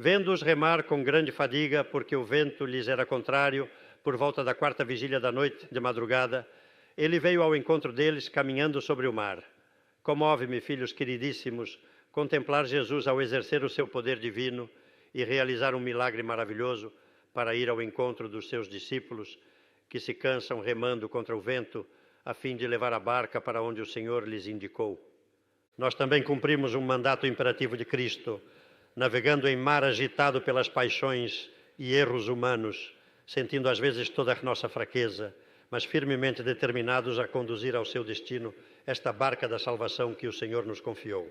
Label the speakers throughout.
Speaker 1: Vendo-os remar com grande fadiga, porque o vento lhes era contrário, por volta da 4ª vigília da noite, de madrugada, ele veio ao encontro deles, caminhando sobre o mar. Comove-me, filhos queridíssimos, contemplar Jesus ao exercer o seu poder divino e realizar um milagre maravilhoso para ir ao encontro dos seus discípulos, que se cansam remando contra o vento, a fim de levar a barca para onde o Senhor lhes indicou. Nós também cumprimos um mandato imperativo de Cristo, navegando em mar agitado pelas paixões e erros humanos, sentindo às vezes toda a nossa fraqueza, mas firmemente determinados a conduzir ao seu destino esta barca da salvação que o Senhor nos confiou.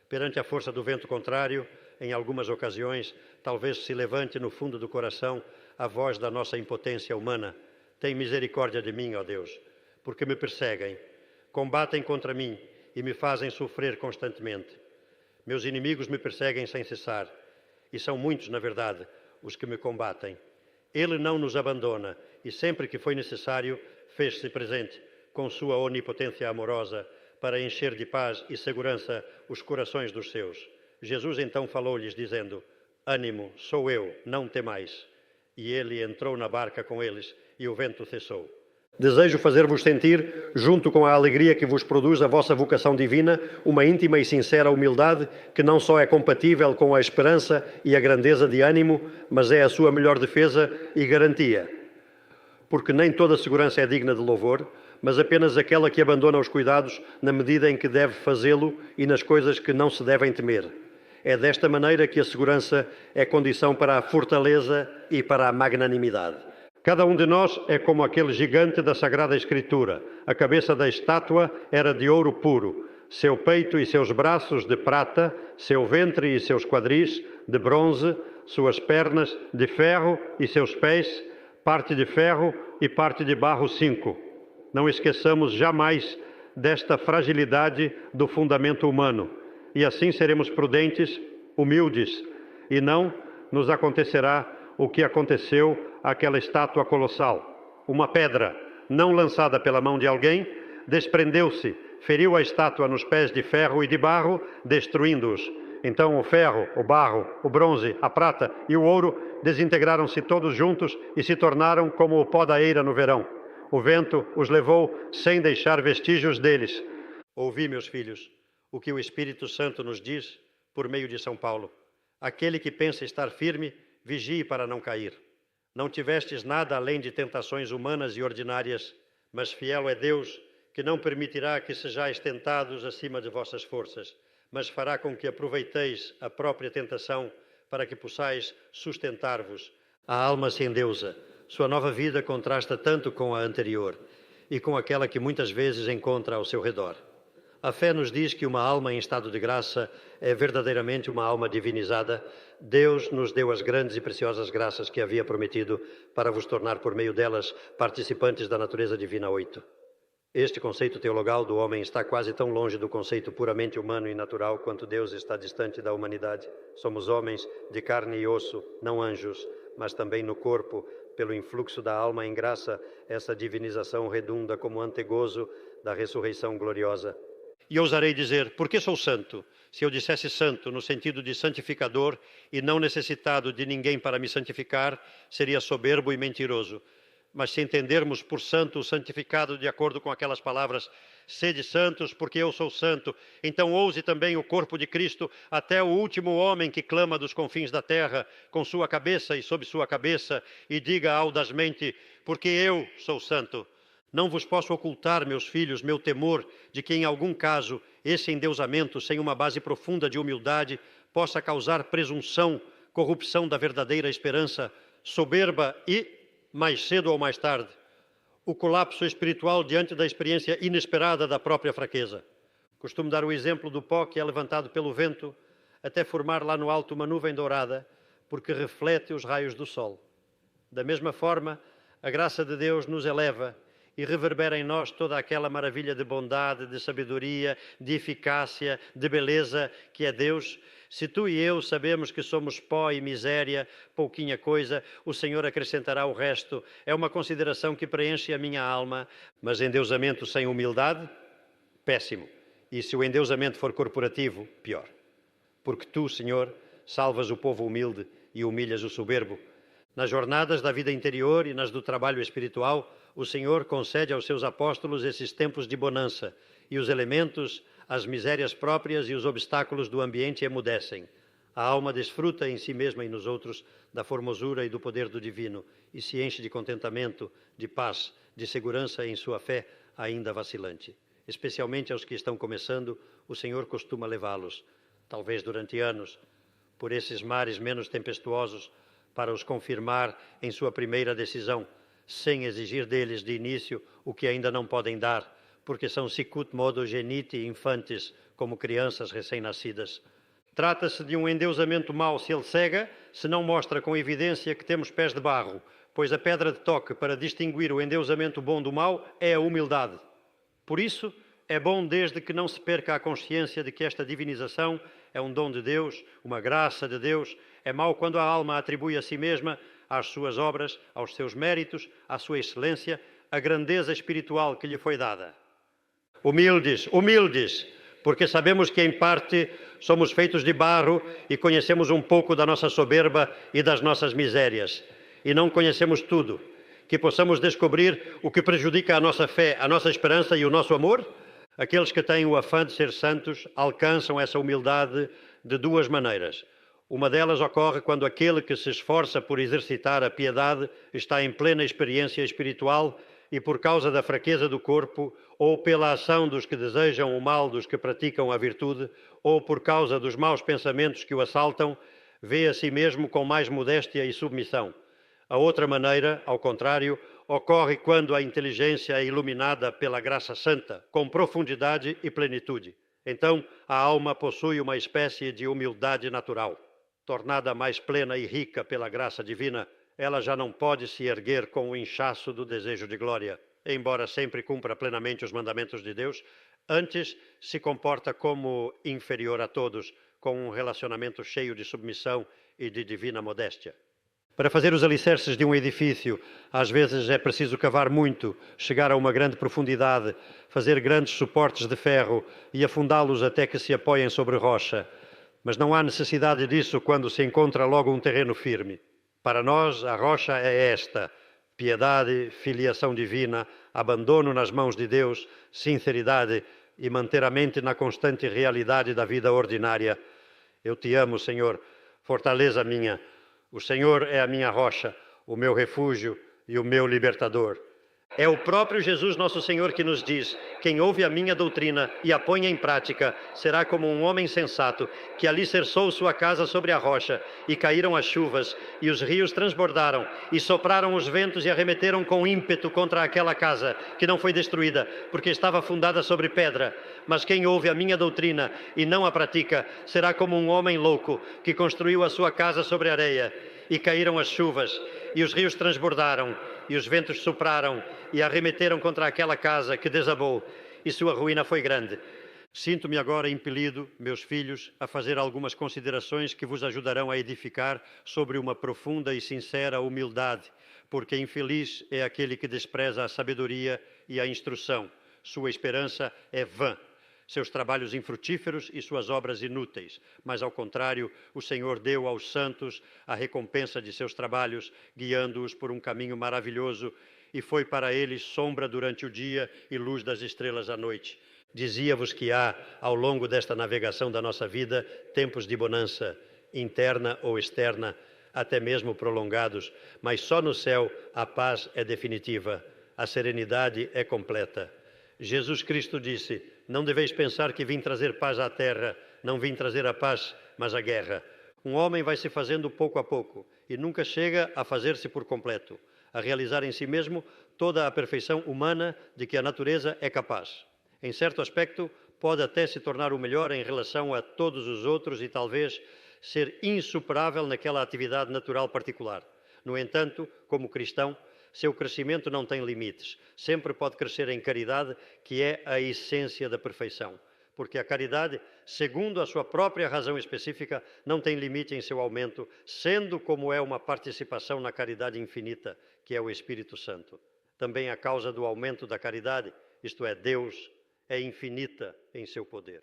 Speaker 1: Perante a força do vento contrário, em algumas ocasiões, talvez se levante no fundo do coração a voz da nossa impotência humana. Tem misericórdia de mim, ó Deus, porque me perseguem, combatem contra mim e me fazem sofrer constantemente. Meus inimigos me perseguem sem cessar, e são muitos, na verdade, os que me combatem. Ele não nos abandona, e sempre que foi necessário, fez-se presente, com sua onipotência amorosa, para encher de paz e segurança os corações dos seus. Jesus então falou-lhes, dizendo: ânimo, sou eu, não temais. E ele entrou na barca com eles, e o vento cessou. Desejo fazer-vos sentir, junto com a alegria que vos produz a vossa vocação divina, uma íntima e sincera humildade que não só é compatível com a esperança e a grandeza de ânimo, mas é a sua melhor defesa e garantia. Porque nem toda segurança é digna de louvor, mas apenas aquela que abandona os cuidados na medida em que deve fazê-lo e nas coisas que não se devem temer. É desta maneira que a segurança é condição para a fortaleza e para a magnanimidade. Cada um de nós é como aquele gigante da Sagrada Escritura. A cabeça da estátua era de ouro puro, seu peito e seus braços de prata, seu ventre e seus quadris de bronze, suas pernas de ferro e seus pés, parte de ferro e parte de barro 5. Não esqueçamos jamais desta fragilidade do fundamento humano, e assim seremos prudentes, humildes, e não nos acontecerá o que aconteceu àquela estátua colossal. Uma pedra, não lançada pela mão de alguém, desprendeu-se, feriu a estátua nos pés de ferro e de barro, destruindo-os. Então o ferro, o barro, o bronze, a prata e o ouro desintegraram-se todos juntos e se tornaram como o pó da eira no verão. O vento os levou sem deixar vestígios deles. Ouvi, meus filhos, o que o Espírito Santo nos diz por meio de São Paulo. Aquele que pensa estar firme, vigie para não cair. Não tivestes nada além de tentações humanas e ordinárias, mas fiel é Deus, que não permitirá que sejais tentados acima de vossas forças, mas fará com que aproveiteis a própria tentação para que possais sustentar-vos. A alma se endeusa. Sua nova vida contrasta tanto com a anterior e com aquela que muitas vezes encontra ao seu redor. A fé nos diz que uma alma em estado de graça é verdadeiramente uma alma divinizada. Deus nos deu as grandes e preciosas graças que havia prometido para vos tornar por meio delas participantes da natureza divina 8. Este conceito teologal do homem está quase tão longe do conceito puramente humano e natural quanto Deus está distante da humanidade. Somos homens de carne e osso, não anjos, mas também no corpo, pelo influxo da alma em graça, essa divinização redunda como antegozo da ressurreição gloriosa. E ousarei dizer, por que sou santo? Se eu dissesse santo no sentido de santificador e não necessitado de ninguém para me santificar, seria soberbo e mentiroso. Mas se entendermos por santo o santificado de acordo com aquelas palavras, sede santos porque eu sou santo, então ouse também o corpo de Cristo até o último homem que clama dos confins da terra, com sua cabeça e sob sua cabeça, e diga audazmente, porque eu sou santo. Não vos posso ocultar, meus filhos, meu temor de que, em algum caso, esse endeusamento, sem uma base profunda de humildade, possa causar presunção, corrupção da verdadeira esperança, soberba e, mais cedo ou mais tarde, o colapso espiritual diante da experiência inesperada da própria fraqueza. Costumo dar o exemplo do pó que é levantado pelo vento até formar lá no alto uma nuvem dourada, porque reflete os raios do sol. Da mesma forma, a graça de Deus nos eleva e reverbera em nós toda aquela maravilha de bondade, de sabedoria, de eficácia, de beleza que é Deus. Se tu e eu sabemos que somos pó e miséria, pouquinha coisa, o Senhor acrescentará o resto. É uma consideração que preenche a minha alma, mas endeusamento sem humildade, péssimo. E se o endeusamento for corporativo, pior. Porque tu, Senhor, salvas o povo humilde e humilhas o soberbo. Nas jornadas da vida interior e nas do trabalho espiritual, o Senhor concede aos seus apóstolos esses tempos de bonança, e os elementos, as misérias próprias e os obstáculos do ambiente emudecem. A alma desfruta em si mesma e nos outros da formosura e do poder do divino e se enche de contentamento, de paz, de segurança em sua fé ainda vacilante. Especialmente aos que estão começando, o Senhor costuma levá-los, talvez durante anos, por esses mares menos tempestuosos, para os confirmar em sua primeira decisão, sem exigir deles de início o que ainda não podem dar, porque são sicut modo geniti infantes, como crianças recém-nascidas. Trata-se de um endeusamento mau se ele cega, se não mostra com evidência que temos pés de barro, pois a pedra de toque para distinguir o endeusamento bom do mau é a humildade. Por isso, é bom desde que não se perca a consciência de que esta divinização é um dom de Deus, uma graça de Deus. É mau quando a alma atribui a si mesma, às suas obras, aos seus méritos, à sua excelência, a grandeza espiritual que lhe foi dada. Humildes, humildes, porque sabemos que em parte somos feitos de barro e conhecemos um pouco da nossa soberba e das nossas misérias. E não conhecemos tudo. Que possamos descobrir o que prejudica a nossa fé, a nossa esperança e o nosso amor? Aqueles que têm o afã de ser santos alcançam essa humildade de duas maneiras. Uma delas ocorre quando aquele que se esforça por exercitar a piedade está em plena experiência espiritual e por causa da fraqueza do corpo, ou pela ação dos que desejam o mal dos que praticam a virtude, ou por causa dos maus pensamentos que o assaltam, vê a si mesmo com mais modéstia e submissão. A outra maneira, ao contrário, ocorre quando a inteligência é iluminada pela graça santa, com profundidade e plenitude. Então, a alma possui uma espécie de humildade natural. Tornada mais plena e rica pela graça divina, ela já não pode se erguer com o inchaço do desejo de glória, embora sempre cumpra plenamente os mandamentos de Deus, antes se comporta como inferior a todos, com um relacionamento cheio de submissão e de divina modéstia. Para fazer os alicerces de um edifício, às vezes é preciso cavar muito, chegar a uma grande profundidade, fazer grandes suportes de ferro e afundá-los até que se apoiem sobre rocha. Mas não há necessidade disso quando se encontra logo um terreno firme. Para nós, a rocha é esta: piedade, filiação divina, abandono nas mãos de Deus, sinceridade e manter a mente na constante realidade da vida ordinária. Eu te amo, Senhor, fortaleza minha. O Senhor é a minha rocha, o meu refúgio e o meu libertador. É o próprio Jesus nosso Senhor que nos diz: quem ouve a minha doutrina e a põe em prática será como um homem sensato que alicerçou sua casa sobre a rocha, e caíram as chuvas e os rios transbordaram e sopraram os ventos e arremeteram com ímpeto contra aquela casa, que não foi destruída porque estava fundada sobre pedra. Mas quem ouve a minha doutrina e não a pratica será como um homem louco que construiu a sua casa sobre areia, e caíram as chuvas e os rios transbordaram e os ventos sopraram e arremeteram contra aquela casa, que desabou, e sua ruína foi grande. Sinto-me agora impelido, meus filhos, a fazer algumas considerações que vos ajudarão a edificar sobre uma profunda e sincera humildade, porque infeliz é aquele que despreza a sabedoria e a instrução. Sua esperança é vã, seus trabalhos infrutíferos e suas obras inúteis. Mas, ao contrário, o Senhor deu aos santos a recompensa de seus trabalhos, guiando-os por um caminho maravilhoso, e foi para eles sombra durante o dia e luz das estrelas à noite. Dizia-vos que há, ao longo desta navegação da nossa vida, tempos de bonança, interna ou externa, até mesmo prolongados, mas só no céu a paz é definitiva, a serenidade é completa. Jesus Cristo disse: não deveis pensar que vim trazer paz à terra, não vim trazer a paz, mas a guerra. Um homem vai se fazendo pouco a pouco e nunca chega a fazer-se por completo, a realizar em si mesmo toda a perfeição humana de que a natureza é capaz. Em certo aspecto, pode até se tornar o melhor em relação a todos os outros e talvez ser insuperável naquela atividade natural particular. No entanto, como cristão, seu crescimento não tem limites. Sempre pode crescer em caridade, que é a essência da perfeição. Porque a caridade, segundo a sua própria razão específica, não tem limite em seu aumento, sendo como é uma participação na caridade infinita, que é o Espírito Santo. Também a causa do aumento da caridade, isto é, Deus, é infinita em seu poder.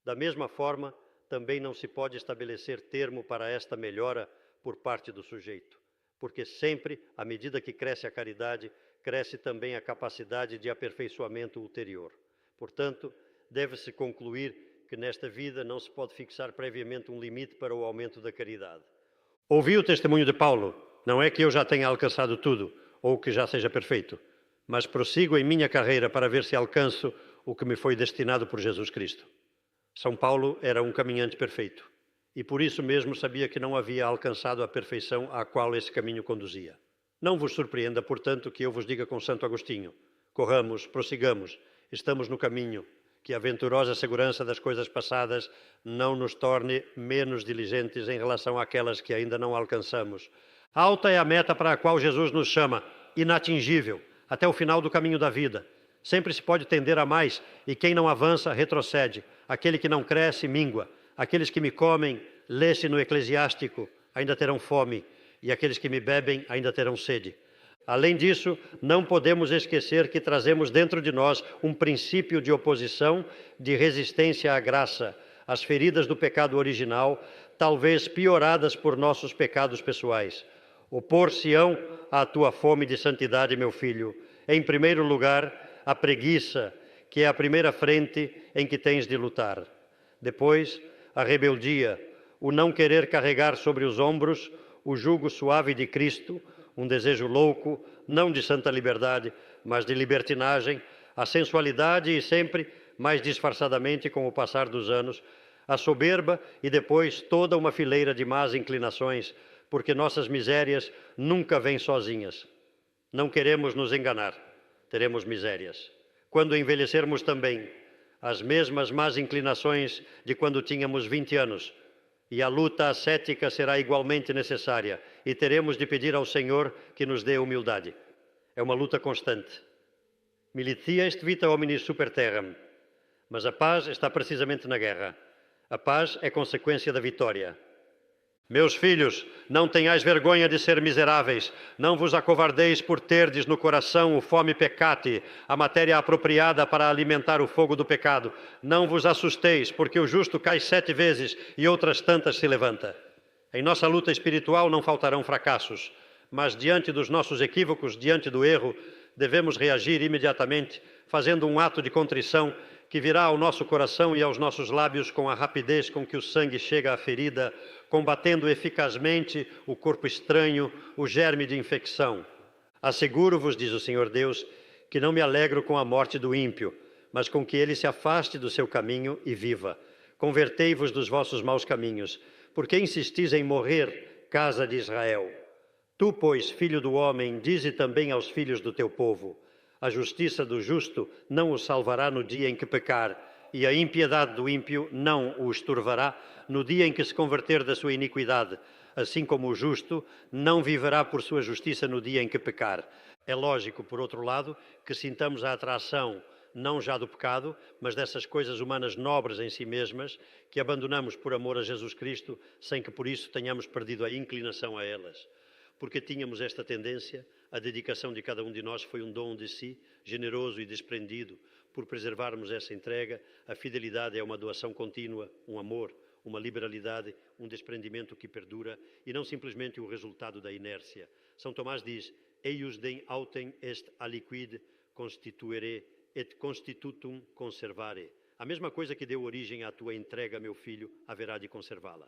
Speaker 1: Da mesma forma, também não se pode estabelecer termo para esta melhora por parte do sujeito, porque sempre, à medida que cresce a caridade, cresce também a capacidade de aperfeiçoamento ulterior. Portanto, deve-se concluir que nesta vida não se pode fixar previamente um limite para o aumento da caridade. Ouvi o testemunho de Paulo. Não é que eu já tenha alcançado tudo, ou que já seja perfeito, mas prossigo em minha carreira para ver se alcanço o que me foi destinado por Jesus Cristo. São Paulo era um caminhante perfeito, e por isso mesmo sabia que não havia alcançado a perfeição à qual esse caminho conduzia. Não vos surpreenda, portanto, que eu vos diga com Santo Agostinho: corramos, prossigamos, estamos no caminho, que a venturosa segurança das coisas passadas não nos torne menos diligentes em relação àquelas que ainda não alcançamos. Alta é a meta para a qual Jesus nos chama, inatingível, até o final do caminho da vida. Sempre se pode tender a mais, e quem não avança, retrocede. Aquele que não cresce, míngua. Aqueles que me comem, lê-se no Eclesiástico, ainda terão fome, e aqueles que me bebem ainda terão sede. Além disso, não podemos esquecer que trazemos dentro de nós um princípio de oposição, de resistência à graça, às feridas do pecado original, talvez pioradas por nossos pecados pessoais. Opor-se-ão à tua fome de santidade, meu filho. Em primeiro lugar, a preguiça, que é a primeira frente em que tens de lutar. Depois, a rebeldia, o não querer carregar sobre os ombros o jugo suave de Cristo, um desejo louco, não de santa liberdade, mas de libertinagem, a sensualidade e sempre, mais disfarçadamente com o passar dos anos, a soberba e depois toda uma fileira de más inclinações, porque nossas misérias nunca vêm sozinhas. Não queremos nos enganar, teremos misérias. Quando envelhecermos também, as mesmas más inclinações de quando tínhamos 20 anos, e a luta ascética será igualmente necessária, e teremos de pedir ao Senhor que nos dê humildade. É uma luta constante. Militia est vita hominis super terram, mas a paz está precisamente na guerra. A paz é consequência da vitória. Meus filhos, não tenhais vergonha de ser miseráveis, não vos acovardeis por terdes no coração o fome peccati, a matéria apropriada para alimentar o fogo do pecado. Não vos assusteis, porque o justo cai 7 vezes e outras tantas se levanta. Em nossa luta espiritual não faltarão fracassos, mas diante dos nossos equívocos, diante do erro, devemos reagir imediatamente, fazendo um ato de contrição que virá ao nosso coração e aos nossos lábios com a rapidez com que o sangue chega à ferida, combatendo eficazmente o corpo estranho, o germe de infecção. Asseguro-vos, diz o Senhor Deus, que não me alegro com a morte do ímpio, mas com que ele se afaste do seu caminho e viva. Convertei-vos dos vossos maus caminhos, porque insistis em morrer, casa de Israel. Tu, pois, filho do homem, dize também aos filhos do teu povo: a justiça do justo não o salvará no dia em que pecar, e a impiedade do ímpio não o estorvará no dia em que se converter da sua iniquidade, assim como o justo não viverá por sua justiça no dia em que pecar. É lógico, por outro lado, que sintamos a atração não já do pecado, mas dessas coisas humanas nobres em si mesmas, que abandonamos por amor a Jesus Cristo, sem que por isso tenhamos perdido a inclinação a elas. Porque tínhamos esta tendência, a dedicação de cada um de nós foi um dom de si, generoso e desprendido. Por preservarmos essa entrega, a fidelidade é uma doação contínua, um amor, uma liberalidade, um desprendimento que perdura e não simplesmente o resultado da inércia. São Tomás diz: eius den autem est aliquid constituere et constitutum conservare. A mesma coisa que deu origem à tua entrega, meu filho, haverá de conservá-la.